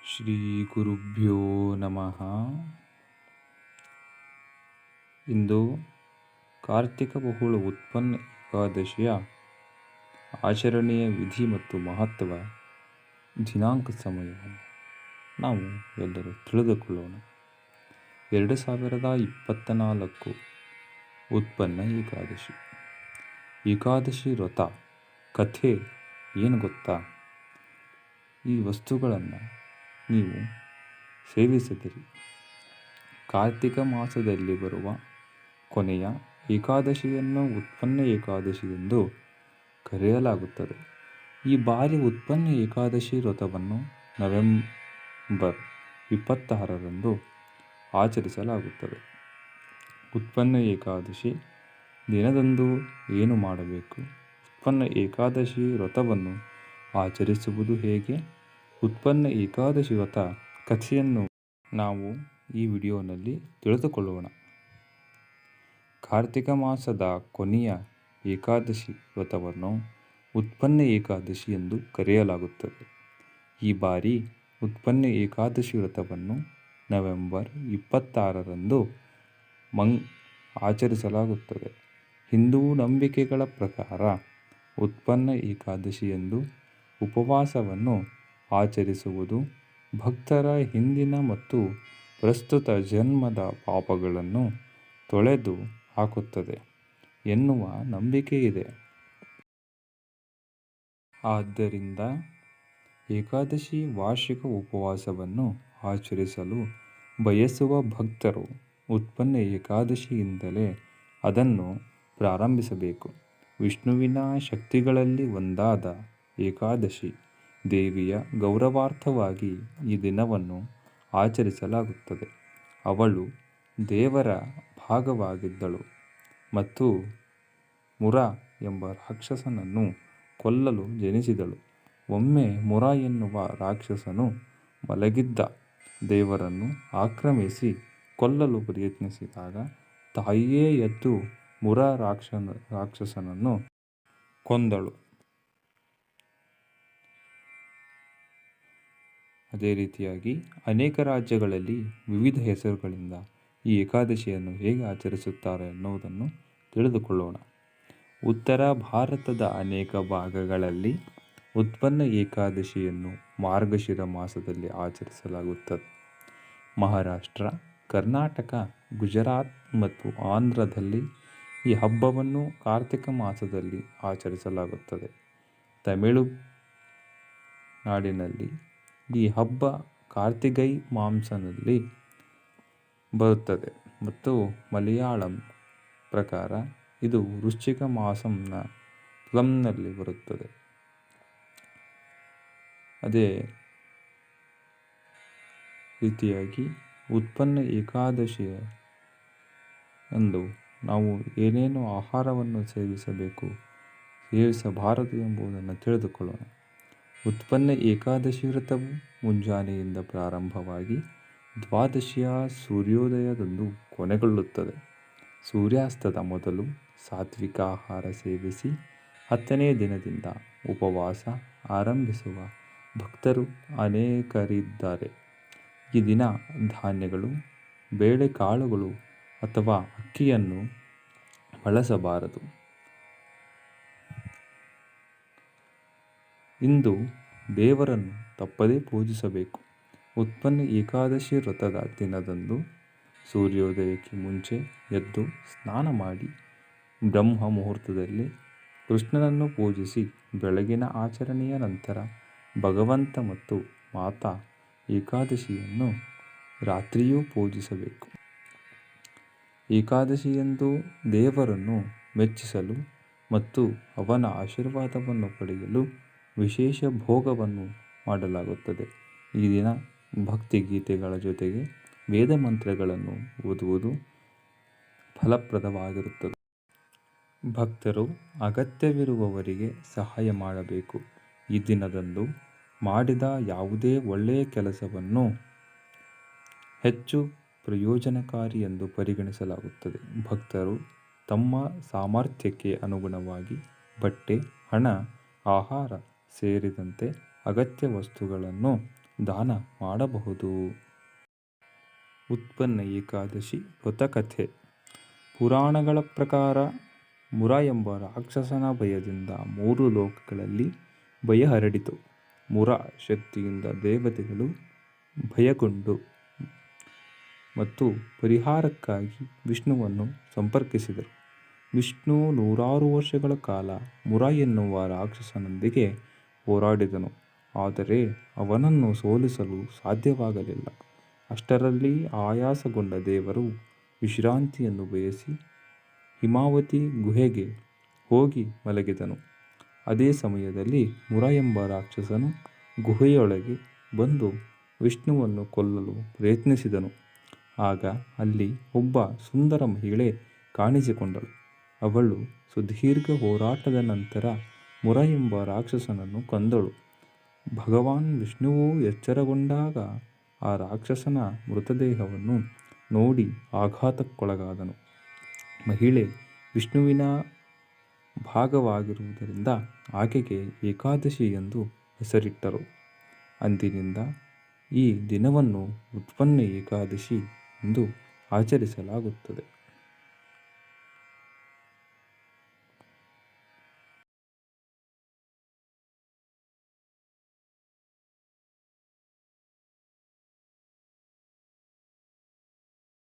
ಶ್ರೀ ಗುರುಭ್ಯೋ ನಮಃ. ಇಂದು ಕಾರ್ತಿಕ ಬಹುಳ ಉತ್ಪನ್ನ ಏಕಾದಶಿಯ ಆಚರಣೆಯ ವಿಧಿ ಮತ್ತು ಮಹತ್ವ, ದಿನಾಂಕ, ಸಮಯವನ್ನು ನಾವು ಎಲ್ಲರೂ ತಿಳಿದುಕೊಳ್ಳೋಣ. 2024 ಉತ್ಪನ್ನ ಏಕಾದಶಿ. ಏಕಾದಶಿ ವ್ರತ ಕಥೆ ಏನು ಗೊತ್ತಾ? ಈ ವಸ್ತುಗಳನ್ನು ನೀವು ಸೇವಿಸಿದಿರಿ. ಕಾರ್ತಿಕ ಮಾಸದಲ್ಲಿ ಬರುವ ಕೊನೆಯ ಏಕಾದಶಿಯನ್ನು ಉತ್ಪನ್ನ ಏಕಾದಶಿ ಎಂದು ಕರೆಯಲಾಗುತ್ತದೆ. ಈ ಬಾರಿ ಉತ್ಪನ್ನ ಏಕಾದಶಿ ವ್ರತವನ್ನು ನವೆಂಬರ್ 26ರಂದು ಆಚರಿಸಲಾಗುತ್ತದೆ. ಉತ್ಪನ್ನ ಏಕಾದಶಿ ದಿನದಂದು ಏನು ಮಾಡಬೇಕು? ಉತ್ಪನ್ನ ಏಕಾದಶಿ ವ್ರತವನ್ನು ಆಚರಿಸುವುದು ಹೇಗೆ? ಉತ್ಪನ್ನ ಏಕಾದಶಿ ವ್ರತ ಕಥೆಯನ್ನು ನಾವು ಈ ವಿಡಿಯೋನಲ್ಲಿ ತಿಳಿದುಕೊಳ್ಳೋಣ. ಕಾರ್ತಿಕ ಮಾಸದ ಕೊನೆಯ ಏಕಾದಶಿ ವ್ರತವನ್ನು ಉತ್ಪನ್ನ ಏಕಾದಶಿ ಎಂದು ಕರೆಯಲಾಗುತ್ತದೆ. ಈ ಬಾರಿ ಉತ್ಪನ್ನ ಏಕಾದಶಿ ವ್ರತವನ್ನು ನವೆಂಬರ್ 26ರಂದು ಆಚರಿಸಲಾಗುತ್ತದೆ. ಹಿಂದೂ ನಂಬಿಕೆಗಳ ಪ್ರಕಾರ ಉತ್ಪನ್ನ ಏಕಾದಶಿಯಂದು ಉಪವಾಸವನ್ನು ಆಚರಿಸುವುದು ಭಕ್ತರ ಹಿಂದಿನ ಮತ್ತು ಪ್ರಸ್ತುತ ಜನ್ಮದ ಪಾಪಗಳನ್ನು ತೊಳೆದು ಹಾಕುತ್ತದೆ ಎನ್ನುವ ನಂಬಿಕೆ ಇದೆ. ಆದ್ದರಿಂದ ಏಕಾದಶಿ ವಾರ್ಷಿಕ ಉಪವಾಸವನ್ನು ಆಚರಿಸಲು ಬಯಸುವ ಭಕ್ತರು ಉತ್ಪನ್ನ ಏಕಾದಶಿಯಿಂದಲೇ ಅದನ್ನು ಪ್ರಾರಂಭಿಸಬೇಕು. ವಿಷ್ಣುವಿನ ಶಕ್ತಿಗಳಲ್ಲಿ ಒಂದಾದ ಏಕಾದಶಿ ದೇವಿಯ ಗೌರವಾರ್ಥವಾಗಿ ಈ ದಿನವನ್ನು ಆಚರಿಸಲಾಗುತ್ತದೆ. ಅವಳು ದೇವರ ಭಾಗವಾಗಿದ್ದಳು ಮತ್ತು ಮುರ ಎಂಬ ರಾಕ್ಷಸನನ್ನು ಕೊಲ್ಲಲು ಜನಿಸಿದಳು. ಒಮ್ಮೆ ಮುರ ಎನ್ನುವ ರಾಕ್ಷಸನು ಮಲಗಿದ್ದ ದೇವರನ್ನು ಆಕ್ರಮಿಸಿ ಕೊಲ್ಲಲು ಪ್ರಯತ್ನಿಸಿದಾಗ ತಾಯಿಯೇ ಎದ್ದು ಮುರ ರಾಕ್ಷಸನನ್ನು ಕೊಂದಳು. ಅದೇ ರೀತಿಯಾಗಿ ಅನೇಕ ರಾಜ್ಯಗಳಲ್ಲಿ ವಿವಿಧ ಹೆಸರುಗಳಿಂದ ಈ ಏಕಾದಶಿಯನ್ನು ಹೇಗೆ ಆಚರಿಸುತ್ತಾರೆ ಎನ್ನುವುದನ್ನು ತಿಳಿದುಕೊಳ್ಳೋಣ. ಉತ್ತರ ಭಾರತದ ಅನೇಕ ಭಾಗಗಳಲ್ಲಿ ಉತ್ಪನ್ನ ಏಕಾದಶಿಯನ್ನು ಮಾರ್ಗಶಿರ ಮಾಸದಲ್ಲಿ ಆಚರಿಸಲಾಗುತ್ತದೆ. ಮಹಾರಾಷ್ಟ್ರ, ಕರ್ನಾಟಕ, ಗುಜರಾತ್ ಮತ್ತು ಆಂಧ್ರದಲ್ಲಿ ಈ ಹಬ್ಬವನ್ನು ಕಾರ್ತಿಕ ಮಾಸದಲ್ಲಿ ಆಚರಿಸಲಾಗುತ್ತದೆ. ತಮಿಳುನಾಡಿನಲ್ಲಿ ಈ ಹಬ್ಬ ಕಾರ್ತಿಗೈ ಮಾಸದಲ್ಲಿ ಬರುತ್ತದೆ ಮತ್ತು ಮಲಯಾಳಂ ಪ್ರಕಾರ ಇದು ವೃಶ್ಚಿಕ ಮಾಸಂನ ತುಲಾಂನಲ್ಲಿ ಬರುತ್ತದೆ. ಅದೇ ರೀತಿಯಾಗಿ ಉತ್ಪನ್ನ ಏಕಾದಶಿಯ ಎಂದು ನಾವು ಏನೇನು ಆಹಾರವನ್ನು ಸೇವಿಸಬಾರದು ಎಂಬುದನ್ನು ತಿಳಿದುಕೊಳ್ಳೋಣ. ಉತ್ಪನ್ನ ಏಕಾದಶಿ ವ್ರತವು ಮುಂಜಾನೆಯಿಂದ ಪ್ರಾರಂಭವಾಗಿ ದ್ವಾದಶಿಯ ಸೂರ್ಯೋದಯದಂದು ಕೊನೆಗೊಳ್ಳುತ್ತದೆ. ಸೂರ್ಯಾಸ್ತದ ಮೊದಲು ಸಾತ್ವಿಕ ಆಹಾರ ಸೇವಿಸಿ 10ನೇ ದಿನದಿಂದ ಉಪವಾಸ ಆರಂಭಿಸುವ ಭಕ್ತರು ಅನೇಕರಿದ್ದಾರೆ. ಈ ದಿನ ಧಾನ್ಯಗಳು, ಬೇಳೆಕಾಳುಗಳು ಅಥವಾ ಅಕ್ಕಿಯನ್ನು ಬಳಸಬಾರದು. ಇಂದು ದೇವರನ್ನು ತಪ್ಪದೇ ಪೂಜಿಸಬೇಕು. ಉತ್ಪನ್ನ ಏಕಾದಶಿ ವ್ರತದ ದಿನದಂದು ಸೂರ್ಯೋದಯಕ್ಕೆ ಮುಂಚೆ ಎದ್ದು ಸ್ನಾನ ಮಾಡಿ ಬ್ರಹ್ಮ ಮುಹೂರ್ತದಲ್ಲಿ ಕೃಷ್ಣನನ್ನು ಪೂಜಿಸಿ ಬೆಳಗಿನ ಆಚರಣೆಯ ನಂತರ ಭಗವಂತ ಮತ್ತು ಮಾತಾ ಏಕಾದಶಿಯನ್ನು ರಾತ್ರಿಯೂ ಪೂಜಿಸಬೇಕು. ಏಕಾದಶಿಯಂದು ದೇವರನ್ನು ಮೆಚ್ಚಿಸಲು ಮತ್ತು ಅವನ ಆಶೀರ್ವಾದವನ್ನು ಪಡೆಯಲು ವಿಶೇಷ ಭೋಗವನ್ನು ಮಾಡಲಾಗುತ್ತದೆ. ಈ ದಿನ ಭಕ್ತಿಗೀತೆಗಳ ಜೊತೆಗೆ ವೇದ ಮಂತ್ರಗಳನ್ನು ಓದುವುದು ಫಲಪ್ರದವಾಗಿರುತ್ತದೆ. ಭಕ್ತರು ಅಗತ್ಯವಿರುವವರಿಗೆ ಸಹಾಯ ಮಾಡಬೇಕು. ಈ ದಿನದಂದು ಮಾಡಿದ ಯಾವುದೇ ಒಳ್ಳೆಯ ಕೆಲಸವನ್ನು ಹೆಚ್ಚು ಪ್ರಯೋಜನಕಾರಿ ಎಂದು ಪರಿಗಣಿಸಲಾಗುತ್ತದೆ. ಭಕ್ತರು ತಮ್ಮ ಸಾಮರ್ಥ್ಯಕ್ಕೆ ಅನುಗುಣವಾಗಿ ಬಟ್ಟೆ, ಹಣ, ಆಹಾರ ಸೇರಿದಂತೆ ಅಗತ್ಯ ವಸ್ತುಗಳನ್ನು ದಾನ ಮಾಡಬಹುದು. ಉತ್ಪನ್ನ ಏಕಾದಶಿ ವ್ರತಕಥೆ. ಪುರಾಣಗಳ ಪ್ರಕಾರ ಮುರ ಎಂಬ ರಾಕ್ಷಸನ ಭಯದಿಂದ 3 ಲೋಕಗಳಲ್ಲಿ ಭಯ ಹರಡಿತು. ಮುರ ಶಕ್ತಿಯಿಂದ ದೇವತೆಗಳು ಭಯಗೊಂಡು ಮತ್ತು ಪರಿಹಾರಕ್ಕಾಗಿ ವಿಷ್ಣುವನ್ನು ಸಂಪರ್ಕಿಸಿದರು. ವಿಷ್ಣು 100 ವರ್ಷಗಳ ಕಾಲ ಮುರ ಎನ್ನುವ ರಾಕ್ಷಸನೊಂದಿಗೆ ಹೋರಾಡಿದನು. ಆದರೆ ಅವನನ್ನು ಸೋಲಿಸಲು ಸಾಧ್ಯವಾಗಲಿಲ್ಲ. ಅಷ್ಟರಲ್ಲಿ ಆಯಾಸಗೊಂಡ ದೇವರು ವಿಶ್ರಾಂತಿಯನ್ನು ಬಯಸಿ ಹಿಮಾವತಿ ಗುಹೆಗೆ ಹೋಗಿ ಮಲಗಿದನು. ಅದೇ ಸಮಯದಲ್ಲಿ ಮುರ ಎಂಬ ರಾಕ್ಷಸನು ಗುಹೆಯೊಳಗೆ ಬಂದು ವಿಷ್ಣುವನ್ನು ಕೊಲ್ಲಲು ಪ್ರಯತ್ನಿಸಿದನು. ಆಗ ಅಲ್ಲಿ ಒಬ್ಬ ಸುಂದರ ಮಹಿಳೆ ಕಾಣಿಸಿಕೊಂಡಳು. ಅವಳು ಸುದೀರ್ಘ ಹೋರಾಟದ ನಂತರ ಮುರ ಎಂಬ ರಾಕ್ಷಸನನ್ನು ಕೊಂದಳು. ಭಗವಾನ್ ವಿಷ್ಣುವು ಎಚ್ಚರಗೊಂಡಾಗ ಆ ರಾಕ್ಷಸನ ಮೃತದೇಹವನ್ನು ನೋಡಿ ಆಘಾತಕ್ಕೊಳಗಾದನು. ಮಹಿಳೆ ವಿಷ್ಣುವಿನ ಭಾಗವಾಗಿರುವುದರಿಂದ ಆಕೆಗೆ ಏಕಾದಶಿ ಎಂದು ಹೆಸರಿಟ್ಟರು. ಅಂದಿನಿಂದ ಈ ದಿನವನ್ನು ಉತ್ಪನ್ನ ಏಕಾದಶಿ ಎಂದು ಆಚರಿಸಲಾಗುತ್ತದೆ.